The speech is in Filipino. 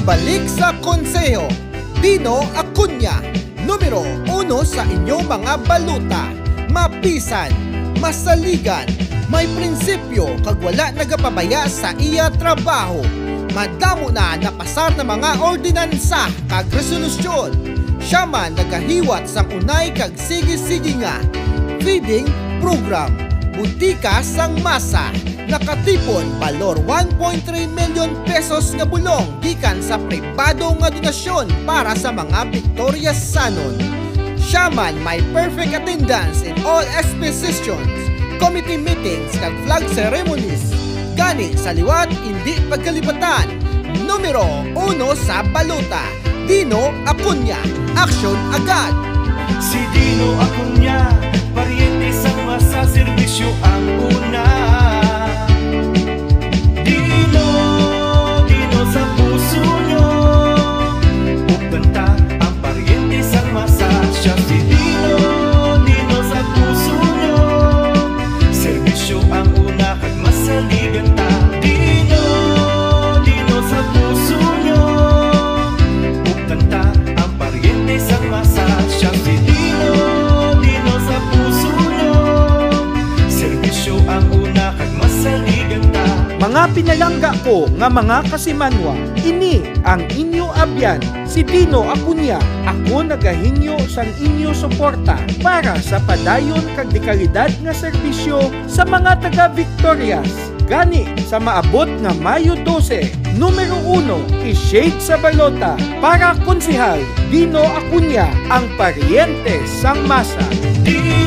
Bumalik sa konseho, Dino Acuña, numero 1 sa inyong mga baluta. Mapisan, masaligan, may prinsipyo kag wala nagapabaya sa iya trabaho. Madamo na napasar na mga ordinansa kag resolusyon. Siya man nagahiwat sang unay kag sige-sige nga feeding program. Butika sang masa, nakatipon balor 1.3 million pesos nga bulong gikan sa pribado nga donasyon para sa mga Victoriasanon. Siya man may perfect attendance in all expositions, committee meetings kag flag ceremonies. Gani sa liwat hindi pagkalipatan, numero 1 sa baluta, Dino Acuña, aksyon agad. Si Dino Acuña, pariente sang masa, serbisyo ang una. Dino, Dino sa puso nyo, upanta ang pariente sang masa. Siya si Dino, Dino sa puso nyo, serbisyo ang una kag masaligan ta. Dino, Dino sa puso nyo, upanta ang pariente sang masa. Siya si Dino, Dino sa puso nyo, serbisyo ang una kag masaligan ta. Mga pinalangga ko nga mga kasimanwa, ini ang inyo abyan, si Dino Acuña. Ako nagahingyo sang inyo suporta para sa padayon kag dekalidad nga serbisyo sa mga taga Victorias. Gani sa maabot nga Mayo 12, numero 1, i-shade sa balota para konsehal Dino Acuña, ang pariente sang masa. Dino